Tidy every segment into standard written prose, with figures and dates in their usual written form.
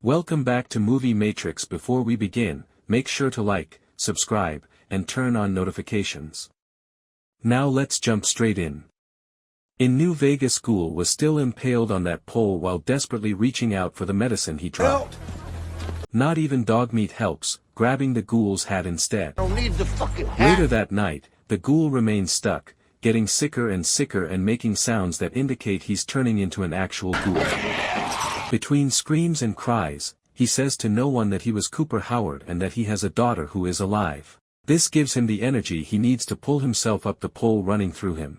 Welcome back to Movie Matrix. Before we begin, make sure to like, subscribe, and turn on notifications. Now let's jump straight in. In New Vegas, Ghoul was still impaled on that pole while desperately reaching out for the medicine he dropped. Not even dog meat helps, grabbing the Ghoul's hat instead. I don't need the fucking hat. Later that night, the Ghoul remains stuck, getting sicker and sicker and making sounds that indicate he's turning into an actual ghoul. Between screams and cries, he says to no one that he was Cooper Howard and that he has a daughter who is alive. This gives him the energy he needs to pull himself up the pole running through him.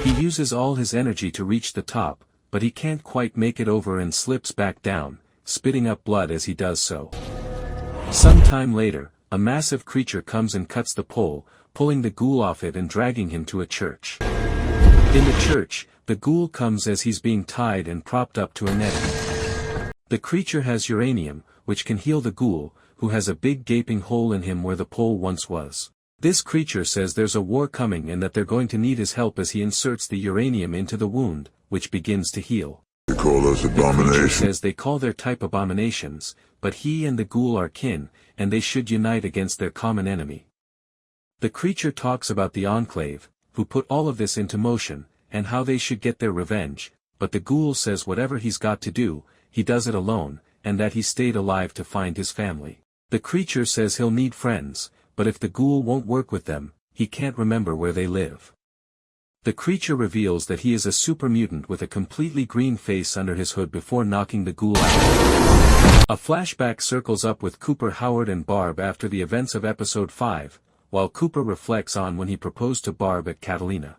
He uses all his energy to reach the top, but he can't quite make it over and slips back down, spitting up blood as he does so. Some time later, a massive creature comes and cuts the pole, pulling the Ghoul off it and dragging him to a church. In the church, the Ghoul comes as he's being tied and propped up to a netting. The creature has uranium, which can heal the Ghoul, who has a big gaping hole in him where the pole once was. This creature says there's a war coming and that they're going to need his help as he inserts the uranium into the wound, which begins to heal. They call us abominations. The creature says they call their type abominations, but he and the Ghoul are kin, and they should unite against their common enemy. The creature talks about the Enclave, who put all of this into motion, and how they should get their revenge, but the Ghoul says whatever he's got to do, he does it alone, and that he stayed alive to find his family. The creature says he'll need friends, but if the Ghoul won't work with them, he can't remember where they live. The creature reveals that he is a super mutant with a completely green face under his hood before knocking the Ghoul out. A flashback circles up with Cooper Howard and Barb after the events of episode 5, while Cooper reflects on when he proposed to Barb at Catalina.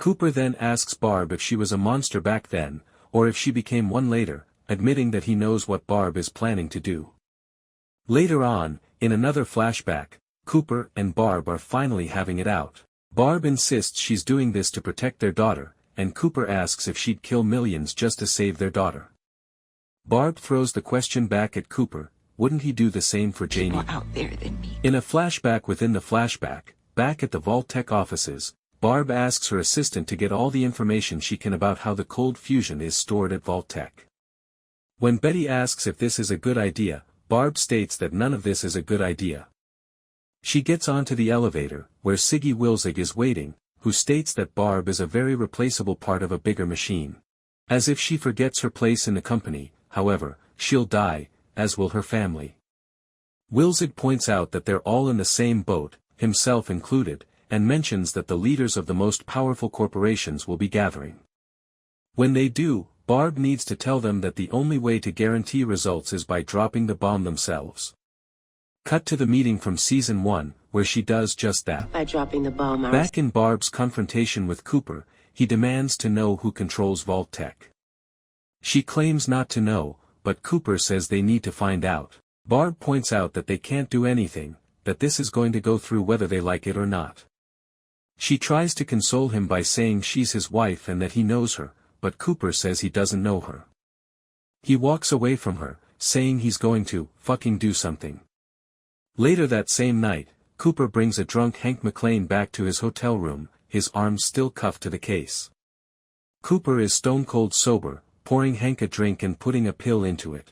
Cooper then asks Barb if she was a monster back then, or if she became one later, admitting that he knows what Barb is planning to do. Later on, in another flashback, Cooper and Barb are finally having it out. Barb insists she's doing this to protect their daughter, and Cooper asks if she'd kill millions just to save their daughter. Barb throws the question back at Cooper, wouldn't he do the same for Janie? More out there than me. In a flashback within the flashback, back at the Vault-Tec offices, Barb asks her assistant to get all the information she can about how the cold fusion is stored at Vault-Tec. When Betty asks if this is a good idea, Barb states that none of this is a good idea. She gets onto the elevator, where Siggy Wilzig is waiting, who states that Barb is a very replaceable part of a bigger machine. As if she forgets her place in the company, however, she'll die, as will her family. Wilzig points out that they're all in the same boat, himself included, and mentions that the leaders of the most powerful corporations will be gathering. When they do, Barb needs to tell them that the only way to guarantee results is by dropping the bomb themselves. Cut to the meeting from season 1, where she does just that. By dropping the bomb. Back in Barb's confrontation with Cooper, he demands to know who controls Vault-Tec. She claims not to know, but Cooper says they need to find out. Barb points out that they can't do anything, that this is going to go through whether they like it or not. She tries to console him by saying she's his wife and that he knows her, but Cooper says he doesn't know her. He walks away from her, saying he's going to fucking do something. Later that same night, Cooper brings a drunk Hank MacLean back to his hotel room, his arms still cuffed to the case. Cooper is stone cold sober, pouring Hank a drink and putting a pill into it.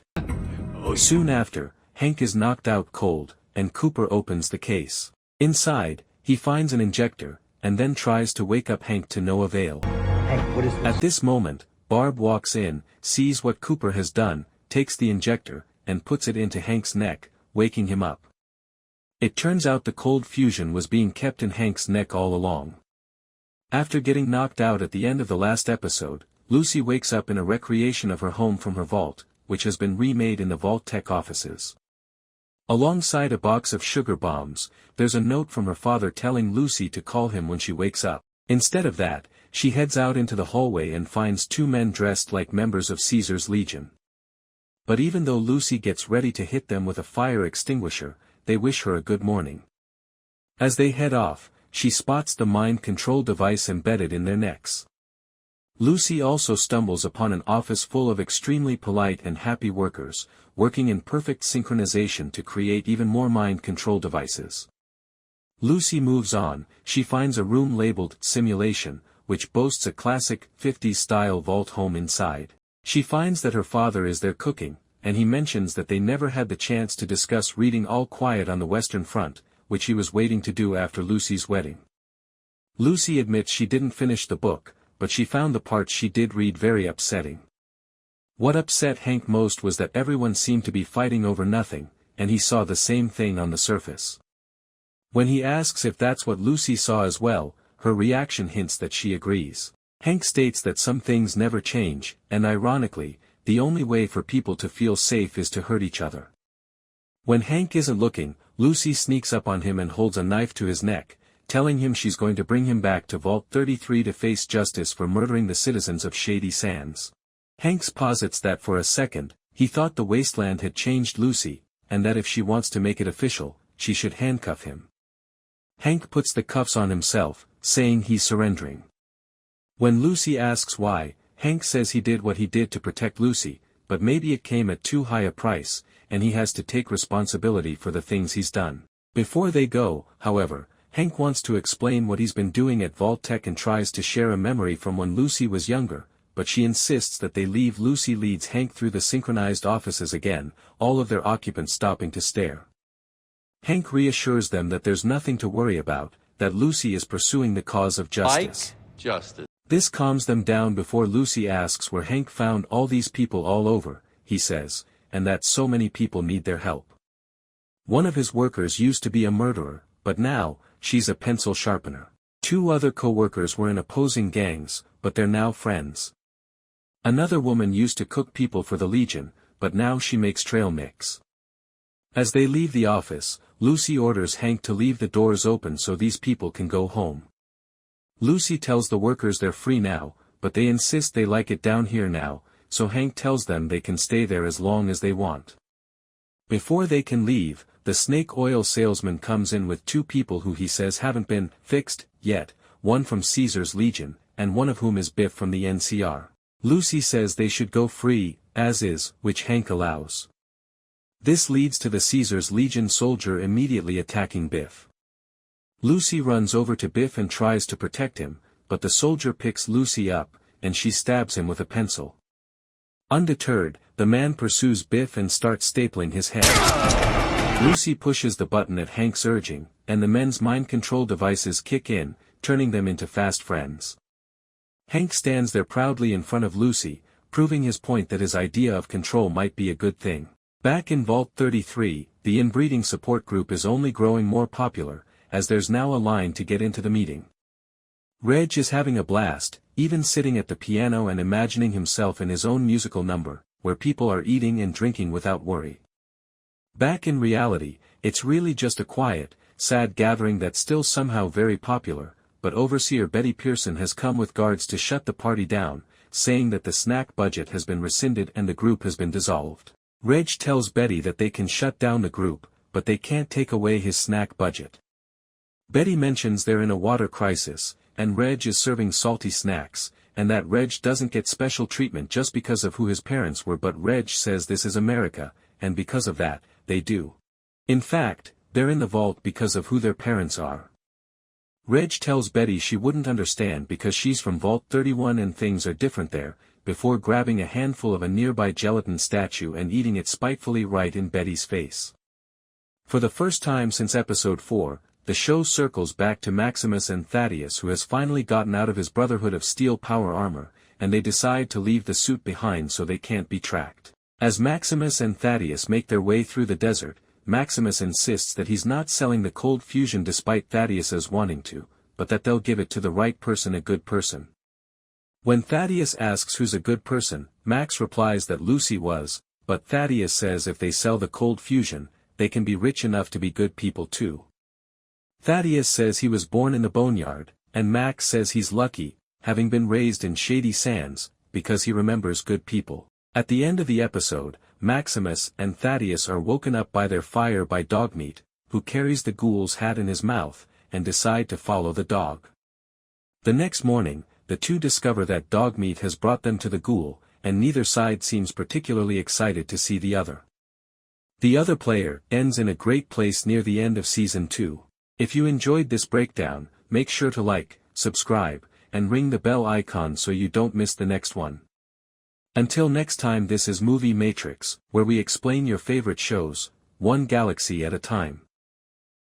Soon after, Hank is knocked out cold, and Cooper opens the case. Inside, he finds an injector, and then tries to wake up Hank to no avail. Hank, what is this? At this moment, Barb walks in, sees what Cooper has done, takes the injector, and puts it into Hank's neck, waking him up. It turns out the cold fusion was being kept in Hank's neck all along. After getting knocked out at the end of the last episode, Lucy wakes up in a recreation of her home from her vault, which has been remade in the Vault-Tec offices. Alongside a box of sugar bombs, there's a note from her father telling Lucy to call him when she wakes up. Instead of that, she heads out into the hallway and finds two men dressed like members of Caesar's Legion. But even though Lucy gets ready to hit them with a fire extinguisher, they wish her a good morning. As they head off, she spots the mind control device embedded in their necks. Lucy also stumbles upon an office full of extremely polite and happy workers, working in perfect synchronization to create even more mind control devices. Lucy moves on, she finds a room labeled Simulation, which boasts a classic 50s-style vault home inside. She finds that her father is there cooking, and he mentions that they never had the chance to discuss reading All Quiet on the Western Front, which he was waiting to do after Lucy's wedding. Lucy admits she didn't finish the book, but she found the parts she did read very upsetting. What upset Hank most was that everyone seemed to be fighting over nothing, and he saw the same thing on the surface. When he asks if that's what Lucy saw as well, her reaction hints that she agrees. Hank states that some things never change, and ironically, the only way for people to feel safe is to hurt each other. When Hank isn't looking, Lucy sneaks up on him and holds a knife to his neck, telling him she's going to bring him back to Vault 33 to face justice for murdering the citizens of Shady Sands. Hank posits that for a second, he thought the wasteland had changed Lucy, and that if she wants to make it official, she should handcuff him. Hank puts the cuffs on himself, saying he's surrendering. When Lucy asks why, Hank says he did what he did to protect Lucy, but maybe it came at too high a price, and he has to take responsibility for the things he's done. Before they go, however, Hank wants to explain what he's been doing at Vault-Tec and tries to share a memory from when Lucy was younger, but she insists that they leave. Lucy leads Hank through the synchronized offices again, all of their occupants stopping to stare. Hank reassures them that there's nothing to worry about, that Lucy is pursuing the cause of justice. Justice. This calms them down before Lucy asks where Hank found all these people all over, he says, and that so many people need their help. One of his workers used to be a murderer, but now, she's a pencil sharpener. 2 other co-workers were in opposing gangs, but they're now friends. Another woman used to cook people for the Legion, but now she makes trail mix. As they leave the office, Lucy orders Hank to leave the doors open so these people can go home. Lucy tells the workers they're free now, but they insist they like it down here now, so Hank tells them they can stay there as long as they want. Before they can leave, the snake oil salesman comes in with 2 people who he says haven't been fixed yet, one from Caesar's Legion, and one of whom is Biff from the NCR. Lucy says they should go free, as is, which Hank allows. This leads to the Caesar's Legion soldier immediately attacking Biff. Lucy runs over to Biff and tries to protect him, but the soldier picks Lucy up, and she stabs him with a pencil. Undeterred, the man pursues Biff and starts stapling his head. Lucy pushes the button at Hank's urging, and the men's mind control devices kick in, turning them into fast friends. Hank stands there proudly in front of Lucy, proving his point that his idea of control might be a good thing. Back in Vault 33, the inbreeding support group is only growing more popular, as there's now a line to get into the meeting. Reg is having a blast, even sitting at the piano and imagining himself in his own musical number, where people are eating and drinking without worry. Back in reality, it's really just a quiet, sad gathering that's still somehow very popular, but Overseer Betty Pearson has come with guards to shut the party down, saying that the snack budget has been rescinded and the group has been dissolved. Reg tells Betty that they can shut down the group, but they can't take away his snack budget. Betty mentions they're in a water crisis, and Reg is serving salty snacks, and that Reg doesn't get special treatment just because of who his parents were, but Reg says this is America, and because of that, they do. In fact, they're in the vault because of who their parents are. Reg tells Betty she wouldn't understand because she's from Vault 31 and things are different there, before grabbing a handful of a nearby gelatin statue and eating it spitefully right in Betty's face. For the first time since episode 4, the show circles back to Maximus and Thaddeus, who has finally gotten out of his Brotherhood of Steel power armor, and they decide to leave the suit behind so they can't be tracked. As Maximus and Thaddeus make their way through the desert, Maximus insists that he's not selling the cold fusion despite Thaddeus's wanting to, but that they'll give it to the right person, a good person. When Thaddeus asks who's a good person, Max replies that Lucy was, but Thaddeus says if they sell the cold fusion, they can be rich enough to be good people too. Thaddeus says he was born in the boneyard, and Max says he's lucky, having been raised in Shady Sands, because he remembers good people. At the end of the episode, Maximus and Thaddeus are woken up by their fire by Dogmeat, who carries the Ghoul's hat in his mouth, and decide to follow the dog. The next morning, the two discover that Dogmeat has brought them to the Ghoul, and neither side seems particularly excited to see the other. The Other Player ends in a great place near the end of Season 2. If you enjoyed this breakdown, make sure to like, subscribe, and ring the bell icon so you don't miss the next one. Until next time, this is Movie Matrix, where we explain your favorite shows, one galaxy at a time.